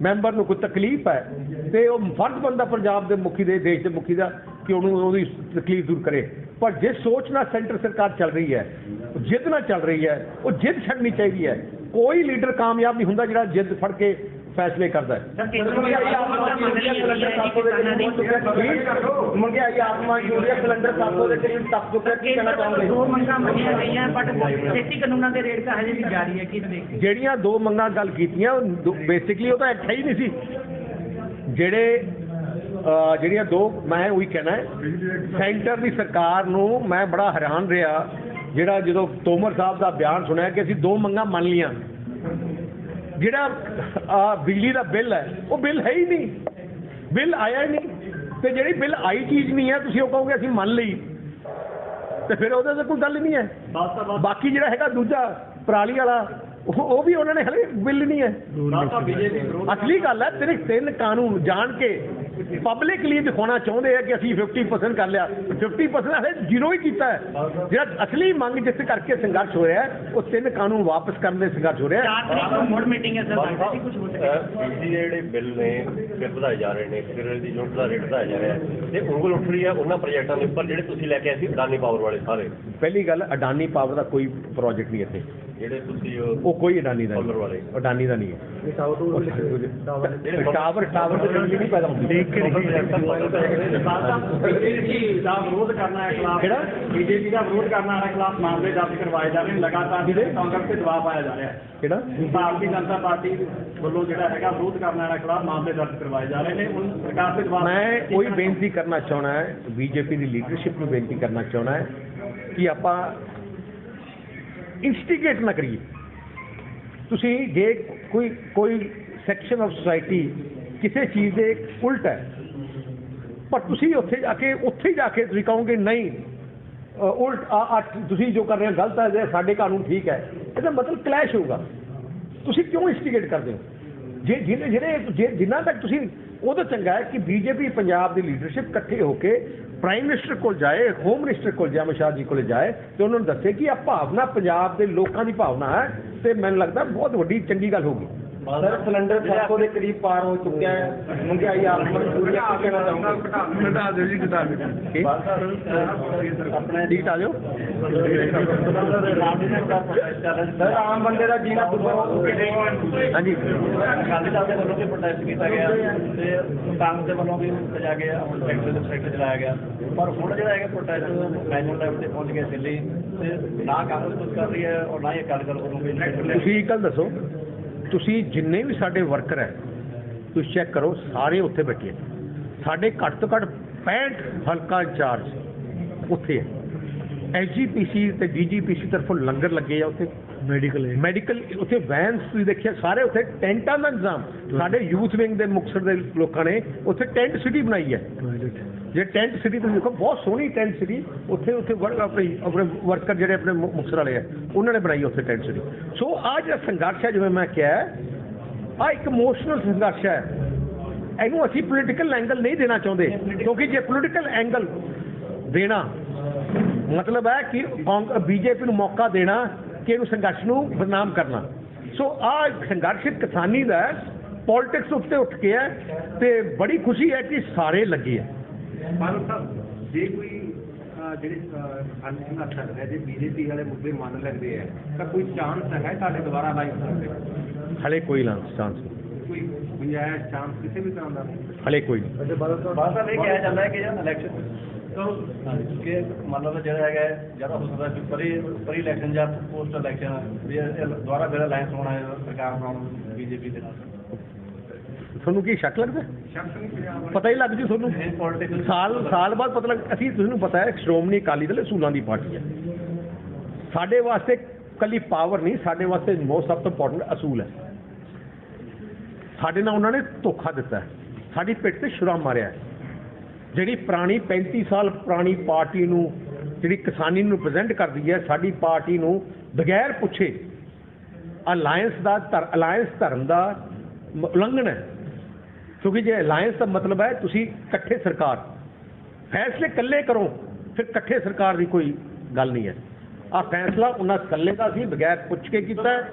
ਮੈਂਬਰ ਨੂੰ ਕੋਈ ਤਕਲੀਫ ਹੈ ਤੇ ਉਹ ਫਰਜ਼ ਬਣਦਾ ਪੰਜਾਬ ਦੇ ਮੁਖੀ ਦੇ, ਦੇਸ਼ ਦੇ ਮੁਖੀ ਦਾ, ਕਿ ਉਹਨੂੰ ਉਹਦੀ ਤਕਲੀਫ ਦੂਰ ਕਰੇ। ਪਰ ਜਿਸ ਸੋਚ ਨਾਲ ਸੈਂਟਰ ਸਰਕਾਰ ਚੱਲ ਰਹੀ ਹੈ, ਜਿੱਦ ਨਾਲ ਚੱਲ ਰਹੀ ਹੈ, ਉਹ ਜਿੱਦ ਛੱਡਣੀ ਚਾਹੀਦੀ ਹੈ। ਕੋਈ ਲੀਡਰ ਕਾਮਯਾਬ ਨਹੀਂ ਹੁੰਦਾ ਜਿਹੜਾ ਜਿੱਦ ਫੜ ਕੇ ਫੈਸਲੇ ਕਰਦਾ ਹੈ। ਮਹਿੰਗਾਈ ਆਤਮਾ ਯੂਰੀਆ ਸਿਲੰਡਰ 700 ਦੇ ਕਰੀਬ ਤੱਕ ਚੁੱਕਿਆ, ਕੀ ਕਹਿਣਾ ਚਾਹੋਗੇ? ਦੋ ਮੰਗਾਂ ਮੰਨੀਆਂ ਗਈਆਂ ਬਟ ਖੇਤੀ ਕਾਨੂੰਨਾਂ ਦੇ ਰੇਟ ਤਾਂ ਹਜੇ ਵੀ ਜਾਰੀ ਹੈ। ਕਿਸ ਦੇਖ ਜਿਹੜੀਆਂ ਦੋ ਮੰਗਾਂ ਗੱਲ ਕੀਤੀਆਂ ਬੇਸਿਕਲੀ ਉਹ ਤਾਂ ਇੱਕ ਹੈ ਹੀ ਨਹੀਂ ਸੀ। ਜਿਹੜੀਆਂ ਦੋ, ਮੈਂ ਉਹੀ ਕਹਿਣਾ ਸੈਂਟਰ ਦੀ ਸਰਕਾਰ ਨੂੰ ਮੈਂ ਬੜਾ ਹੈਰਾਨ ਰਿਹਾ ਜਿਹੜਾ ਜਦੋਂ ਤੋਮਰ ਸਾਹਿਬ ਦਾ ਬਿਆਨ ਸੁਣਿਆ ਕਿ ਅਸੀਂ ਦੋ ਮੰਗਾਂ ਮੰਨ ਲਈਆਂ। ਜਿਹੜਾ ਬਿਜਲੀ ਦਾ ਬਿੱਲ ਹੈ ਉਹ ਬਿੱਲ ਹੈ ਹੀ ਨਹੀਂ, ਬਿੱਲ ਆਇਆ ਹੀ ਨਹੀਂ। ਤੇ ਜਿਹੜੀ ਬਿੱਲ ਆਈ ਚੀਜ਼ ਨਹੀਂ ਹੈ ਤੁਸੀਂ ਉਹ ਕਹੋਗੇ ਅਸੀਂ ਮੰਨ ਲਈ, ਤੇ ਫਿਰ ਉਹਦੇ ਤੇ ਕੋਈ ਗੱਲ ਨਹੀਂ ਹੈ। ਬਾਕੀ ਜਿਹੜਾ ਹੈਗਾ ਦੂਜਾ ਪਰਾਲੀ ਵਾਲਾ ਉਹ ਵੀ ਉਹਨਾਂ ਨੇ ਹਲੇ ਬਿੱਲ ਨਹੀਂ ਹੈ। ਅਸਲੀ ਗੱਲ ਹੈ ਤਿੰਨ ਕਾਨੂੰਨ ਜਾਣ ਕੇ ਪਬਲਿਕ ਲਈ ਦਿਖਾਉਣਾ ਚਾਹੁੰਦੇ ਆ ਕਿ ਅਸੀਂ 50% ਕਰ ਲਿਆ। 50% ਹਲੇ ਜ਼ੀਰੋ ਹੀ ਕੀਤਾ ਹੈ। ਜਿਹੜਾ ਅਸਲੀ ਮੰਗ ਜਿਸ ਕਰਕੇ ਸੰਘਰਸ਼ ਹੋ ਰਿਹਾ ਉਹ 3 ਕਾਨੂੰਨ ਵਾਪਸ ਕਰਨ ਦੇ ਸੰਘਰਸ਼ ਹੋ ਰਿਹਾ। 4 ਤਰੀਕ ਨੂੰ ਮੋੜ ਮੀਟਿੰਗ ਹੈ ਸਰ, ਕੁਝ ਹੋ ਸਕੇ। ਬਿਜਲੀ ਦੇ ਜਿਹੜੇ ਬਿੱਲ ਨੇ ਫਿਰ ਵਧਾਏ ਜਾ ਰਹੇ ਨੇ, ਫਿਰ ਦੀ ਯੂਨਿਟ ਦਾ ਰੇਟ ਵਧਾਇਆ ਜਾ ਰਿਹਾ ਤੇ ਉਂਗਲ ਉੱਠ ਰਹੀ ਹੈ ਉਹਨਾਂ ਪ੍ਰੋਜੈਕਟਾਂ ਦੇ ਉੱਪਰ ਜਿਹੜੇ ਤੁਸੀਂ ਲੈ ਕੇ ਆਏ ਸੀ ਅਡਾਨੀ ਪਾਵਰ ਵਾਲੇ ਸਾਰੇ। ਪਹਿਲੀ ਗੱਲ ਅਡਾਨੀ ਪਾਵਰ ਦਾ ਕੋਈ ਪ੍ਰੋਜੈਕਟ ਨਹੀਂ ਇੱਥੇ, ਜਿਹੜੇ ਤੁਸੀਂ ਉਹ ਕੋਈ ਅਡਾਨੀ ਦਾ ਸੋਲਰ ਵਾਲੇ ਅਡਾਨੀ ਦਾ ਨਹੀਂ ਹੈ। ਟਾਵਰ ਤੇ ਬਿਜਲੀ ਨਹੀਂ ਪੈਦਾ ਹੁੰਦੀ। ਬੀਜੇਪੀ ਦਾ ਵਿਰੋਧ ਕਰਨਾ ਹੈ ਖਿਲਾਫ, ਕਿਹੜਾ ਬੀਜੇਪੀ ਦਾ ਵਿਰੋਧ ਕਰਨਾ ਹੈ ਖਿਲਾਫ ਮਾਮਲੇ ਦਰਜ ਕਰਵਾਏ ਜਾ ਰਹੇ ਨੇ ਲਗਾਤਾਰ, ਜਿਹੜੇ ਕਾਂਗਰਸ ਤੇ ਦਬਾਅ ਪਾਇਆ ਜਾ ਰਿਹਾ ਹੈ। ਕਿਹੜਾ ਭਾਰਤੀ ਜਨਤਾ ਪਾਰਟੀ ਵੱਲੋਂ ਜਿਹੜਾ ਹੈਗਾ ਵਿਰੋਧ ਕਰਨਾ ਹੈ ਖਿਲਾਫ ਮਾਮਲੇ ਦਰਜ ਕਰਵਾਏ ਜਾ ਰਹੇ ਨੇ। ਹੁਣ ਸਰਕਾਰ ਤੇ ਦਬਾਅ ਮੈਂ ਕੋਈ ਬੇਨਤੀ ਕਰਨਾ ਚਾਹੁੰਦਾ ਹੈ, ਬੀਜੇਪੀ ਦੀ ਲੀਡਰਸ਼ਿਪ ਨੂੰ ਬੇਨਤੀ ਕਰਨਾ ਚਾਹੁੰਦਾ ਹੈ ਕਿ ਆਪਾਂ ਇੰਸਟੀਗੇਟ ਨਾ ਕਰੀਏ। ਤੁਸੀਂ ਜੇ ਕੋਈ ਸੈਕਸ਼ਨ ਆਫ ਸੁਸਾਇਟੀ ਕਿਸੇ ਚੀਜ਼ ਦੇ ਉਲਟ ਹੈ, ਪਰ ਤੁਸੀਂ ਉੱਥੇ ਜਾ ਕੇ ਤੁਸੀਂ ਕਹੋਗੇ ਨਹੀਂ ਉਲਟ ਤੁਸੀਂ ਜੋ ਕਰ ਰਹੇ ਹੋ ਗਲਤ ਹੈ, ਸਾਡੇ ਕਾਨੂੰਨ ਠੀਕ ਹੈ, ਇਹਦਾ ਮਤਲਬ ਕਲੈਸ਼ ਹੋਊਗਾ। ਤੁਸੀਂ ਕਿਉਂ ਇੰਸਟੀਗੇਟ ਕਰਦੇ ਹੋ? ਜਿੰਨਾ ਤੱਕ ਤੁਸੀਂ ਉਹ ਤਾਂ ਚੰਗਾ ਹੈ ਕਿ ਬੀਜੇਪੀ ਪੰਜਾਬ ਦੀ ਲੀਡਰਸ਼ਿਪ ਇਕੱਠੇ ਹੋ ਕੇ ਪ੍ਰਾਈਮ ਮਿਨਿਸਟਰ ਕੋਲ ਜਾਏ, ਹੋਮ ਮਿਨਿਸਟਰ ਕੋਲ ਜਾਏ, ਅਮਿਤ ਸ਼ਾਹ ਜੀ ਕੋਲ ਜਾਏ ਤੇ ਉਹਨਾਂ ਨੂੰ ਦੱਸੇ ਕਿ ਇਹ ਭਾਵਨਾ ਪੰਜਾਬ ਦੇ ਲੋਕਾਂ ਦੀ ਭਾਵਨਾ ਹੈ, ਤੇ ਮੈਨੂੰ ਲੱਗਦਾ ਬਹੁਤ ਵੱਡੀ ਚੰਗੀ ਗੱਲ ਹੋਊਗੀ। ਸਰ ਸਿਲੰਡਰ 700 ਦੇ ਕਰੀਬ ਪਾਰ ਹੋ ਚੁੱਕਿਆ ਹੈ, ਮਹਿੰਗਾਈ ਆਸਮਾਨ ਪੂਰੀ ਆ ਕਹਿਣਾ ਚਾਹੁੰਦਾ ਘਟਾ ਦਿਓ ਜੀ, ਘਟਾ ਦਿਓ। ਆਪਣੇ ਠੀਕ ਆ ਜਾਓ। ਸਰ ਆਮ ਬੰਦੇ ਦਾ ਜੀਣਾ ਦੁੱਭਰ ਹੋ ਚੁੱਕਿਆ। ਹਾਂਜੀ, ਅਕਾਲੀ ਦਲ ਦੇ ਵੱਲੋਂ ਵੀ ਪ੍ਰੋਟੈਸਟ ਕੀਤਾ ਗਿਆ ਤੇ ਕਾਂਗਰਸ ਦੇ ਵੱਲੋਂ ਵੀ ਸਜਾ ਗਿਆ, ਸੈਕਟਰ ਚਲਾਇਆ ਗਿਆ, ਪਰ ਹੁਣ ਜਿਹੜਾ ਹੈਗਾ ਪ੍ਰੋਟੈਸਟ ਨੈਸ਼ਨਲ ਲੈਵਲ ਤੇ ਪਹੁੰਚ ਗਿਆ ਦਿੱਲੀ, ਤੇ ਨਾ ਕਾਂਗਰਸ ਕੁਝ ਕਰ ਰਹੀ ਹੈ ਔਰ ਨਾ ਹੀ ਅਕਾਲੀ ਦਲ ਵੱਲੋਂ ਵੀ। ਤੁਸੀਂ ਇੱਕ ਗੱਲ ਦੱਸੋ, ਤੁਸੀਂ ਜਿੰਨੇ ਵੀ ਸਾਡੇ ਵਰਕਰ ਹੈ ਤੁਸੀਂ ਚੈੱਕ ਕਰੋ, ਸਾਰੇ ਉੱਥੇ ਬੈਠੇ ਹੈ। ਸਾਡੇ ਘੱਟ ਤੋਂ ਘੱਟ 65 ਹਲਕਾ ਇੰਚਾਰਜ ਉੱਥੇ ਹੈ। ਐਸਜੀਪੀਸੀ ਤੇ ਡੀਜੀਪੀਸੀ ਤਰਫੋਂ ਲੰਗਰ ਲੱਗੇ ਆ ਉੱਥੇ, ਮੈਡੀਕਲ ਉੱਥੇ ਵੈਨਸ ਤੁਸੀਂ ਦੇਖਿਆ, ਸਾਰੇ ਉੱਥੇ ਟੈਂਟਾਂ ਦਾ ਇੰਤਜ਼ਾਮ। ਸਾਡੇ ਯੂਥ ਵਿੰਗ ਦੇ ਮੁਕਤਸਰ ਦੇ ਲੋਕਾਂ ਨੇ ਉੱਥੇ ਟੈਂਟ ਸਿਟੀ ਬਣਾਈ ਹੈ। ਜੇ ਟੈਂਟ ਸਿਟੀ ਤੁਸੀਂ ਦੇਖੋ, ਬਹੁਤ ਸੋਹਣੀ ਟੈਂਟ ਸਿਟੀ ਉੱਥੇ ਆਪਣੇ ਵਰਕਰ ਜਿਹੜੇ ਆਪਣੇ ਮੁਕਤਸਰ ਵਾਲੇ ਆ ਉਹਨਾਂ ਨੇ ਬਣਾਈ ਉੱਥੇ ਟੈਂਟ ਸਿਟੀ। ਸੋ ਆਹ ਜਿਹੜਾ ਸੰਘਰਸ਼ ਹੈ, ਜਿਵੇਂ ਮੈਂ ਕਿਹਾ, ਆਹ ਇੱਕ ਇਮੋਸ਼ਨਲ ਸੰਘਰਸ਼ ਹੈ। ਇਹਨੂੰ ਅਸੀਂ ਪੋਲੀਟੀਕਲ ਐਂਗਲ ਨਹੀਂ ਦੇਣਾ ਚਾਹੁੰਦੇ, ਕਿਉਂਕਿ ਜੇ ਪੋਲੀਟੀਕਲ ਐਂਗਲ ਦੇਣਾ ਮਤਲਬ ਹੈ ਕਿ ਬੀਜੇਪੀ ਨੂੰ ਮੌਕਾ ਦੇਣਾ ਕਿ ਇਹਨੂੰ ਸੰਘਰਸ਼ ਨੂੰ ਬਦਨਾਮ ਕਰਨਾ। ਸੋ ਆਹ ਸੰਘਰਸ਼ ਕਿਸਾਨੀ ਦਾ ਪੋਲਿਟਿਕਸ ਉੱਤੇ ਉੱਠ ਕੇ ਹੈ, ਤੇ ਬੜੀ ਖੁਸ਼ੀ ਹੈ ਕਿ ਸਾਰੇ ਲੱਗੇ ਹੈ। ਮਾਨਵ ਸਾਹਿਬ, ਜੇ ਕੋਈ ਜਿਹੜੇ ਖਾਲੀ ਸੰਘਰਸ਼ ਚੱਲ ਰਿਹਾ, ਜੇ ਬੀਜੇਪੀ ਵਾਲੇ ਮੁੱਦੇ ਮੰਨ ਲੈਂਦੇ ਆ ਤਾਂ ਕੋਈ ਚਾਂਸ ਹੈ ਸਾਡੇ ਦੁਬਾਰਾ ਲਾਈਵ ਕਰਨ ਦੇ? ਹਲੇ ਕੋਈ ਚਾਂਸ ਨਹੀਂ, ਕੋਈ ਗੁੰਜਾਇਸ਼ ਚਾਂਸ ਕਿਸੇ ਵੀ ਤਰ੍ਹਾਂ ਦਾ ਨਹੀਂ? ਹਲੇ ਕੋਈ ਨਹੀਂ। ਬਾਅਦ ਇਹ ਕਿਹਾ ਜਾਂਦਾ ਹੈ ਕਿ ਜਿਹੜਾ ਇਲੈਕਸ਼ਨ ਕਿ ਮਤਲਬ ਜਿਹੜਾ ਹੈਗਾ ਜਿਹੜਾ ਹੋ ਸਕਦਾ ਪ੍ਰੀ ਇਲੈਕਸ਼ਨ ਜਾਂ ਪੋਸਟ ਇਲੈਕਸ਼ਨ ਵੀ ਦੁਬਾਰਾ ਫਿਰ ਅਲਾਈਅੰਸ ਹੋਣਾ ਹੈ ਸਰਕਾਰ ਨਾਲ ਬੀਜੇਪੀ ਦੇ ਨਾਲ। ਤੁਹਾਨੂੰ ਕੀ ਸ਼ੱਕ ਲੱਗਦਾ? ਸ਼ੱਕ ਨਹੀਂ ਪੰਜਾਬ ਪਤਾ ਹੀ ਲੱਗ ਜੂ ਤੁਹਾਨੂੰ, ਇਹ ਪੋਲੀਟੀਕਲ ਸਾਲ ਬਾਅਦ ਪਤਾ ਲੱਗ। ਅਸੀਂ ਤੁਹਾਨੂੰ ਪਤਾ ਹੈ ਸ਼੍ਰੋਮਣੀ ਅਕਾਲੀ ਦਲ ਅਸੂਲਾਂ ਦੀ ਪਾਰਟੀ ਹੈ। ਸਾਡੇ ਵਾਸਤੇ ਕੱਲੀ ਪਾਵਰ ਨਹੀਂ, ਸਾਡੇ ਵਾਸਤੇ ਸਭ ਤੋਂ ਇੰਪੋਰਟੈਂਟ ਅਸੂਲ ਹੈ। ਸਾਡੇ ਨਾਲ ਉਹਨਾਂ ਨੇ ਧੋਖਾ ਦਿੱਤਾ ਹੈ, ਸਾਡੀ ਪਿੱਠ ਤੇ ਛੁਰਾ ਮਾਰਿਆ ਹੈ। ਜਿਹੜੀ ਪੁਰਾਣੀ 35 ਸਾਲ ਪੁਰਾਣੀ ਪਾਰਟੀ ਨੂੰ, ਜਿਹੜੀ ਕਿਸਾਨੀ ਨੂੰ ਰਿਪਰੈਜ਼ੈਂਟ ਕਰਦੀ ਹੈ, ਸਾਡੀ ਪਾਰਟੀ ਨੂੰ ਬਗੈਰ ਪੁੱਛੇ ਅਲਾਇੰਸ ਧਰਮ ਦਾ ਉਲੰਘਣ ਹੈ। ਕਿਉਂਕਿ ਜੇ ਅਲਾਇੰਸ ਦਾ ਮਤਲਬ ਹੈ ਤੁਸੀਂ ਇਕੱਠੇ ਸਰਕਾਰ, ਫੈਸਲੇ ਇਕੱਲੇ ਕਰੋ, ਫਿਰ ਇਕੱਠੇ ਸਰਕਾਰ ਦੀ ਕੋਈ ਗੱਲ ਨਹੀਂ ਹੈ। ਆਹ ਫੈਸਲਾ ਉਹਨਾਂ ਇਕੱਲੇ ਦਾ ਸੀ, ਬਗੈਰ ਪੁੱਛ ਕੇ ਕੀਤਾ ਹੈ।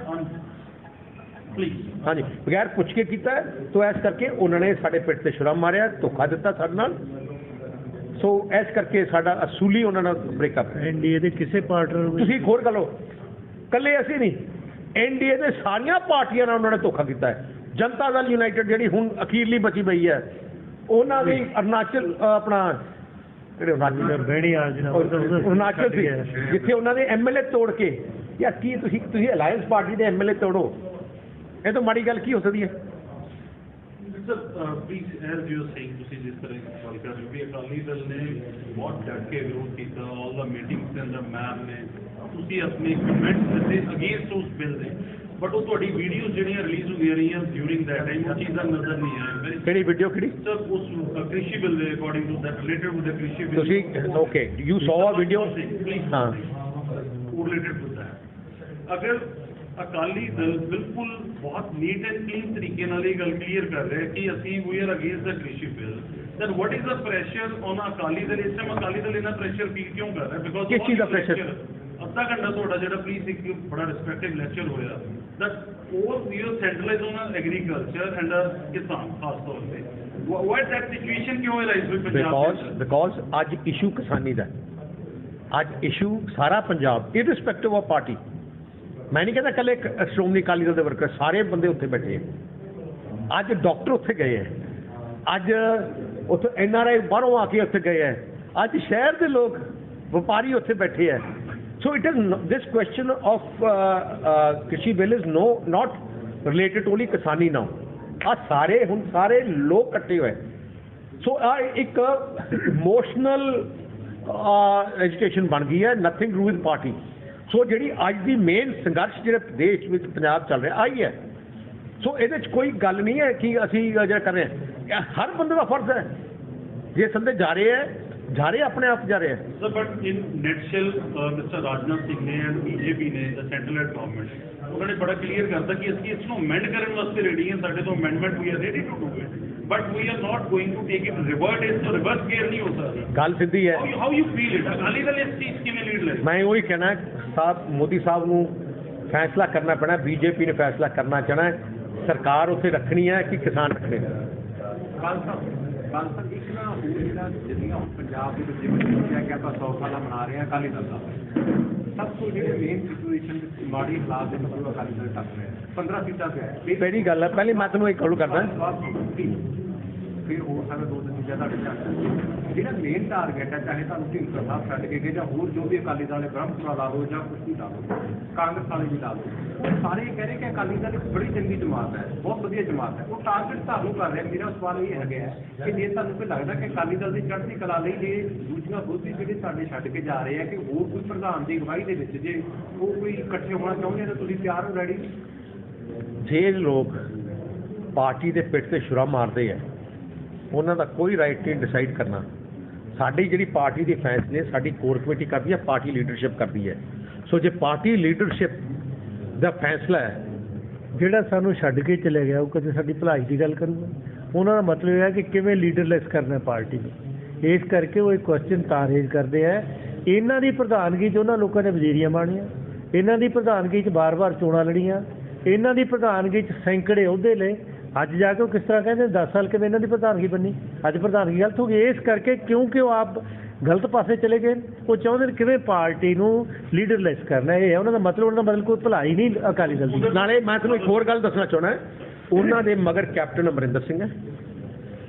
ਹਾਂਜੀ, ਬਗੈਰ ਪੁੱਛ ਕੇ ਕੀਤਾ ਹੈ। ਤੋ ਇਸ ਕਰਕੇ ਉਹਨਾਂ ਨੇ ਸਾਡੇ ਪਿੱਠ ਤੇ ਛੁਰਾ ਮਾਰਿਆ, ਧੋਖਾ ਦਿੱਤਾ ਸਾਡੇ ਨਾਲ। ਸੋ ਇਸ ਕਰਕੇ ਸਾਡਾ ਅਸੂਲੀ ਉਹਨਾਂ ਨਾਲ ਬ੍ਰੇਕਅਪ ਹੈ। ਐਨਡੀਏ ਦੇ ਕਿਸੇ ਪਾਰਟਨਰ ਨੂੰ ਤੁਸੀਂ ਹੋਰ ਗੱਲ ਹੋ, ਇਕੱਲੇ ਅਸੀਂ ਨਹੀਂ, ਐਨਡੀਏ ਦੇ ਸਾਰੀਆਂ ਪਾਰਟੀਆਂ ਨਾਲ ਉਹਨਾਂ ਨੇ ਧੋਖਾ ਕੀਤਾ ਹੈ। ਜਨਤਾ ਦਲ ਯੂਨਾਈਟਿਡ ਜਿਹੜੀ ਹੁਣ ਅਖੀਰਲੀ ਬਚੀ ਪਈ ਹੈ, ਉਹਨਾਂ ਦੀ ਅਰੁਣਾਚਲ ਅਰੁਣਾਚਲ ਸੀ, ਜਿੱਥੇ ਉਹਨਾਂ ਦੇ ਐਮਐਲਏ ਤੋੜ ਕੇ, ਯਾਰ ਕੀ ਤੁਸੀਂ ਅਲਾਇੰਸ ਪਾਰਟੀ ਦੇ ਐਮਐਲਏ ਤੋੜੋ, ਇਹ ਤਾਂ ਮਾੜੀ ਗੱਲ ਕੀ ਹੋ ਸਕਦੀ ਹੈ? ਪਲੀਜ਼ ਐਜ਼ ਯੂ ਸੇਇੰਗ, ਤੁਸੀਂ ਜਿਸ ਤਰ੍ਹਾਂ ਗੱਲ ਕਰ ਰਹੇ ਹੋ ਵੀ ਅਕਾਲੀ ਦਲ ਨੇ ਬਹੁਤ ਡਟ ਕੇ ਵਿਰੋਧ ਕੀਤਾ, ਆਲ ਦਾ ਮੀਟਿੰਗਸ ਦੇ ਅੰਦਰ ਮੈਮ ਨੇ ਤੁਸੀਂ ਆਪਣੇ ਕਮੈਂਟਸ ਦਿੱਤੇ ਅਗੇਂਸਟ ਉਸ ਬਿੱਲ ਦੇ, ਬਟ ਉਹ ਤੁਹਾਡੀ ਵੀਡੀਓਜ਼ ਜਿਹੜੀਆਂ ਰਿਲੀਜ਼ ਹੁੰਦੀਆਂ ਰਹੀਆਂ ਡਿਊਰਿੰਗ ਦੈਟ ਟਾਈਮ, ਉਹ ਚੀਜ਼ਾਂ ਨਜ਼ਰ ਨਹੀਂ ਆਇਆ। ਕਿਹੜੀ ਵੀਡੀਓ ਕਿਹੜੀ? ਸਰ ਉਸ ਕ੍ਰਿਸ਼ੀ ਬਿੱਲ ਦੇ according to that related with the ਕ੍ਰਿਸ਼ੀ ਬਿੱਲ, ਤੁਸੀਂ okay you saw a video? ਹਾਂ, ਰਿਲੇਟਡ ਵਿਦ ਦੈਟ। ਅਗਰ ਅਕਾਲੀ ਦਲ ਬਿਲਕੁਲ ਬਹੁਤ ਨੀਟ ਐਂਡ ਕਲੀਨ ਤਰੀਕੇ ਨਾਲ ਇਹ ਗੱਲ ਕਲੀਅਰ ਕਰ ਰਿਹਾ ਕਿ ਅਸੀਂ ਵੀ ਆਰ ਅਗੇਂਸਟ ਦ ਕ੍ਰਿਸ਼ੀ bill, then what is the pressure on Akali Dal? ਇਸ ਟਾਈਮ ਅਕਾਲੀ ਦਲ ਇਹਨਾਂ ਪ੍ਰੈਸ਼ਰ ਫੀਲ ਕਿਉਂ ਕਰ ਰਿਹਾ? ਬਿਕੋਜ਼ ਕਿਸ ਚੀਜ਼ ਦਾ pressure? ਅੱਧਾ ਘੰਟਾ ਤੁਹਾਡਾ ਜਿਹੜਾ ਪਲੀਜ਼ ਇੱਕ ਬੜਾ ਰਿਸਪੈਕਟਿਵ ਲੈਕਚਰ ਹੋਇਆ that all you centralize on agriculture and ਕਿਸਾਨ ਖਾਸ ਤੌਰ ਤੇ, why that situation ਕਿਉਂ arise ਹੋਈ ਪੰਜਾਬ ਦੇ? ਬਿਕੋਜ਼ ਅੱਜ ਇਸ਼ੂ ਕਿਸਾਨੀ ਦਾ, ਅੱਜ ਇਸ਼ੂ ਸਾਰਾ ਪੰਜਾਬ ਇਰਰਿਸਪੈਕਟਿਵ ਆਫ ਪਾਰਟੀ। ਮੈਂ ਨਹੀਂ ਕਹਿੰਦਾ ਇਕੱਲੇ ਸ਼੍ਰੋਮਣੀ ਅਕਾਲੀ ਦਲ ਦੇ ਵਰਕਰ, ਸਾਰੇ ਬੰਦੇ ਉੱਥੇ ਬੈਠੇ ਹੈ। ਅੱਜ ਡਾਕਟਰ ਉੱਥੇ ਗਏ ਹੈ, ਅੱਜ ਉੱਥੇ NRI ਬਾਹਰੋਂ ਆ ਕੇ ਉੱਥੇ ਗਏ ਹੈ, ਅੱਜ ਸ਼ਹਿਰ ਦੇ ਲੋਕ ਵਪਾਰੀ ਉੱਥੇ ਬੈਠੇ ਹੈ। So it is this question of krishi bill is not related only kisani now. ਆ ਸਾਰੇ ਹੁਣ ਸਾਰੇ ਲੋਕ ਇਕੱਠੇ ਹੋਏ। ਸੋ ਆ ਇੱਕ ਇਮੋਸ਼ਨਲ ਐਜੀਟੇਸ਼ਨ ਬਣ ਗਈ ਹੈ, ਨਥਿੰਗ ਟੂ ਵਿਦ ਪਾਰਟੀ। ਸੋ ਜਿਹੜੀ ਅੱਜ ਦੀ ਮੇਨ ਸੰਘਰਸ਼ ਜਿਹੜੇ ਦੇਸ਼ ਵਿੱਚ ਪੰਜਾਬ ਚੱਲ ਰਿਹਾ ਆਹੀ ਹੈ। ਸੋ ਇਹਦੇ 'ਚ ਕੋਈ ਗੱਲ ਨਹੀਂ ਹੈ ਕਿ ਅਸੀਂ ਜਿਹੜਾ ਕਰ ਰਹੇ ਹਾਂ, ਹਰ ਬੰਦੇ ਦਾ ਫਰਜ਼ ਹੈ। ਜੇ ਸੰਦੇ ਜਾ ਰਹੇ ਆਪਣੇ ਆਪ ਜਾ ਰਹੇ ਹੈ। Sir but in nutshell mister Rajnath Singh ਨੇ ਐਂਡ BJP ਨੇ ਦ ਸੈਂਟਰਲ ਗਵਰਨਮੈਂਟ, ਉਹਨਾਂ ਨੇ ਬੜਾ ਕਲੀਅਰ ਕਰਤਾ ਕਿ ਅਸੀਂ ਇਸ ਨੂੰ ਅਮੈਂਡ ਕਰਨ ਵਾਸਤੇ ਰੈਡੀ ਹਾਂ, ਸਾਡੇ ਤੋਂ amendment we are ready to do it. but we are not going to take it revert is तो reverse gear नहीं होता ਗੱਲ ਸਿੱਧੀ ਹੈ। how you feel it Akali Dal ਇਸ ਚੀਜ਼ ਕਿਵੇਂ ਲੀਡ ਲੈ ਮੈਂ ਉਹੀ ਕਹਿਣਾ ਸਾਹਿਬ ਮੋਦੀ ਸਾਹਿਬ ਨੂੰ ਫੈਸਲਾ ਕਰਨਾ ਪੈਣਾ, ਬੀਜੇਪੀ ਨੇ ਫੈਸਲਾ ਕਰਨਾ ਚਾਹਣਾ ਹੈ, ਸਰਕਾਰ ਉੱਥੇ ਰੱਖਣੀ ਹੈ ਕਿ ਕਿਸਾਨ ਰੱਖਣੇ ਨੇ। ਬਾਲਸਰ ਇੱਕ ਨਾ ਹੋਰ ਜਿਹੜਾ ਜਿਹੜੀਆਂ ਹੁਣ ਪੰਜਾਬ ਦੇ ਵਿੱਚ ਜਿਵੇਂ ਦੱਸਿਆ ਕਿ ਆਪਾਂ 100 ਸਾਲਾ ਮਨਾ ਰਹੇ ਹਾਂ ਅਕਾਲੀ ਦਲ ਦਾ, ਸਭ ਤੋਂ ਜਿਹੜੇ ਮੇਨ ਸਿਚੁਏਸ਼ਨ ਮਾੜੀ ਹਾਲਾਤ ਦੇ ਮਤਲਬ ਅਕਾਲੀ ਦਲ ਟੱਪ ਰਿਹਾ 15 ਸੀਟਾਂ ਤੇ ਹੈ। ਪਹਿਲੀ ਗੱਲ ਹੈ, ਪਹਿਲੇ ਮੈਂ ਤੁਹਾਨੂੰ ਇੱਕ ਗੱਲ ਕਰਦਾ, ਫਿਰ ਹੋਰ ਸਾਰੇ ਦੋ ਤਿੰਨ ਚੀਜ਼ਾਂ ਤੁਹਾਡੇ ਧਿਆਨ ਜਿਹੜਾ ਮੇਨ ਟਾਰਗੇਟ ਹੈ, ਚਾਹੇ ਤੁਹਾਨੂੰ ਢੀਂਡਸਾ ਸਾਹਿਬ ਛੱਡ ਕੇ ਗਏ ਜਾਂ ਹੋਰ ਜੋ ਵੀ ਅਕਾਲੀ ਦਲ ਨੇ ਬ੍ਰਹਮਪੁਰਾ ਲਾ ਲਓ ਜਾਂ ਕੁਛ ਵੀ ਲਾ ਲਓ, ਕਾਂਗਰਸ ਵਾਲੇ ਵੀ ਲਾ ਲਓ, ਉਹ ਸਾਰੇ ਇਹ ਕਹਿ ਰਹੇ ਕਿ ਅਕਾਲੀ ਦਲ ਇੱਕ ਬੜੀ ਚੰਗੀ ਜਮਾਤ ਹੈ, ਬਹੁਤ ਵਧੀਆ ਜਮਾਤ ਹੈ। ਉਹ ਟਾਰਗੇਟ ਤੁਹਾਨੂੰ ਕਰ ਰਿਹਾ। ਮੇਰਾ ਸਵਾਲ ਇਹ ਹੈਗਾ ਕਿ ਜੇ ਤੁਹਾਨੂੰ ਕੋਈ ਲੱਗਦਾ ਕਿ ਅਕਾਲੀ ਦਲ ਦੀ ਚੜ੍ਹਦੀ ਕਲਾ ਲਈ ਜੇ ਦੂਜੀਆਂ ਵਿਰੋਧੀ ਜਿਹੜੇ ਸਾਡੇ ਛੱਡ ਕੇ ਜਾ ਰਹੇ ਆ ਕਿ ਹੋਰ ਕੋਈ ਪ੍ਰਧਾਨ ਦੀ ਅਗਵਾਈ ਦੇ ਵਿੱਚ ਜੇ ਉਹ ਕੋਈ ਇਕੱਠੇ ਹੋਣਾ ਚਾਹੁੰਦੇ ਤਾਂ ਤੁਸੀਂ ਤਿਆਰ ਹੋ ਰੈਡੀ? ਜੇ ਲੋਕ ਪਾਰਟੀ ਦੇ ਪਿੱਠ ਤੇ ਛੁਰਾ ਮਾਰਦੇ ਆ, ਉਹਨਾਂ ਦਾ ਕੋਈ ਰਾਈਟ ਨਹੀਂ ਡਿਸਾਈਡ ਕਰਨਾ। ਸਾਡੀ ਜਿਹੜੀ ਪਾਰਟੀ ਦੇ ਫੈਸਲੇ ਸਾਡੀ ਕੋਰ ਕਮੇਟੀ ਕਰਦੀ ਹੈ, ਪਾਰਟੀ ਲੀਡਰਸ਼ਿਪ ਕਰਦੀ ਹੈ। ਸੋ ਜੇ ਪਾਰਟੀ ਲੀਡਰਸ਼ਿਪ ਦਾ ਫੈਸਲਾ ਹੈ, ਜਿਹੜਾ ਸਾਨੂੰ ਛੱਡ ਕੇ ਚਲੇ ਗਿਆ ਉਹ ਕਦੇ ਸਾਡੀ ਭਲਾਈ ਦੀ ਗੱਲ ਕਰੂਗਾ? ਉਹਨਾਂ ਦਾ ਮਤਲਬ ਇਹ ਹੈ ਕਿ ਕਿਵੇਂ ਲੀਡਰਲੈਸ ਕਰਨਾ ਪਾਰਟੀ ਨੂੰ। ਇਸ ਕਰਕੇ ਉਹ ਇੱਕ ਕੁਐਸਚਨ ਤਾਂ ਰੇਜ਼ ਕਰਦੇ ਆ। ਇਹਨਾਂ ਦੀ ਪ੍ਰਧਾਨਗੀ 'ਚ ਉਹਨਾਂ ਲੋਕਾਂ ਨੇ ਵਜ਼ੀਰੀਆਂ ਬਾਣੀਆਂ, ਇਹਨਾਂ ਦੀ ਪ੍ਰਧਾਨਗੀ 'ਚ ਵਾਰ-ਵਾਰ ਚੋਣਾਂ ਲੜੀਆਂ, ਇਹਨਾਂ ਦੀ ਪ੍ਰਧਾਨਗੀ 'ਚ ਸੈਂਕੜੇ ਅਹੁਦੇ ਲਏ। ਅੱਜ ਜਾ ਕੇ ਉਹ ਕਿਸ ਤਰ੍ਹਾਂ ਕਹਿੰਦੇ 10 ਸਾਲ ਕਿਵੇਂ ਇਹਨਾਂ ਦੀ ਪ੍ਰਧਾਨਗੀ ਬਣੀ, ਅੱਜ ਪ੍ਰਧਾਨਗੀ ਗਲਤ ਹੋ ਗਈ। ਇਸ ਕਰਕੇ ਕਿਉਂਕਿ ਉਹ ਆਪ ਗਲਤ ਪਾਸੇ ਚਲੇ ਗਏ, ਉਹ ਚਾਹੁੰਦੇ ਨੇ ਕਿਵੇਂ ਪਾਰਟੀ ਨੂੰ ਲੀਡਰਲੈਸ ਕਰਨਾ। ਇਹ ਹੈ ਉਹਨਾਂ ਦਾ ਮਤਲਬ। ਉਹਨਾਂ ਦਾ ਮਤਲਬ ਕੋਈ ਭਲਾਈ ਨਹੀਂ ਅਕਾਲੀ ਦਲ ਦੀ। ਨਾਲੇ ਮੈਂ ਤੁਹਾਨੂੰ ਇੱਕ ਹੋਰ ਗੱਲ ਦੱਸਣਾ ਚਾਹੁੰਦਾ, ਉਹਨਾਂ ਦੇ ਮਗਰ ਕੈਪਟਨ ਅਮਰਿੰਦਰ ਸਿੰਘ ਹੈ।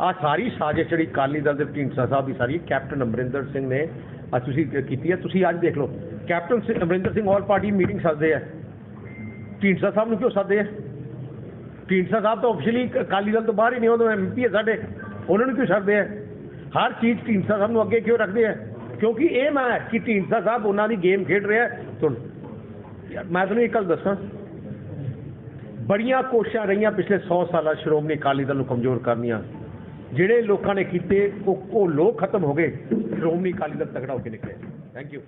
ਆਹ ਸਾਰੀ ਸਾਜ਼ਿਸ਼ ਜਿਹੜੀ ਅਕਾਲੀ ਦਲ ਦੇ ਢੀਂਡਸਾ ਸਾਹਿਬ ਦੀ ਸਾਰੀ ਕੈਪਟਨ ਅਮਰਿੰਦਰ ਸਿੰਘ ਨੇ ਅੱਜ ਤੁਸੀਂ ਕੀਤੀ ਹੈ। ਤੁਸੀਂ ਅੱਜ ਦੇਖ ਲਓ, captain Amarinder Singh all party meeting ਸੱਦਦੇ ਆ, ਢੀਂਡਸਾ ਸਾਹਿਬ ਨੂੰ ਕਿਉਂ ਸੱਦਦੇ ਆ? ਢੀਂਡਸਾ ਸਾਹਿਬ ਤਾਂ ਆਫੀਸ਼ੀਅਲੀ ਅਕਾਲੀ ਦਲ ਤੋਂ ਬਾਹਰ ਹੀ ਨਹੀਂ, ਉਦੋਂ MP ਹੈ ਸਾਡੇ, ਉਹਨਾਂ ਨੂੰ ਕਿਉਂ ਛੱਡਦੇ ਆ? ਹਰ ਚੀਜ਼ ਢੀਂਡਸਾ ਸਾਹਿਬ ਨੂੰ ਅੱਗੇ ਕਿਉਂ ਰੱਖਦੇ ਆ? ਕਿਉਂਕਿ ਇਹ ਮੈਂ ਕਿ ਢੀਂਡਸਾ ਸਾਹਿਬ ਉਹਨਾਂ ਦੀ ਗੇਮ ਖੇਡ ਰਿਹਾ। ਸੁਣ ਮੈਂ ਤੁਹਾਨੂੰ ਇੱਕ ਗੱਲ ਦੱਸਾਂ, ਬੜੀਆਂ ਕੋਸ਼ਿਸ਼ਾਂ ਰਹੀਆਂ ਪਿਛਲੇ 100 ਸਾਲਾਂ ਸ਼੍ਰੋਮਣੀ ਅਕਾਲੀ ਦਲ ਨੂੰ ਕਮਜ਼ੋਰ ਕਰਨੀਆਂ। ਜਿਹੜੇ ਲੋਕਾਂ ਨੇ ਕੀਤੇ ਉਹ ਲੋਕ ਖਤਮ ਹੋ ਗਏ, ਸ਼੍ਰੋਮਣੀ ਅਕਾਲੀ ਦਲ ਤਕੜਾ ਹੋ ਕੇ ਨਿਕਲਿਆ। Thank you.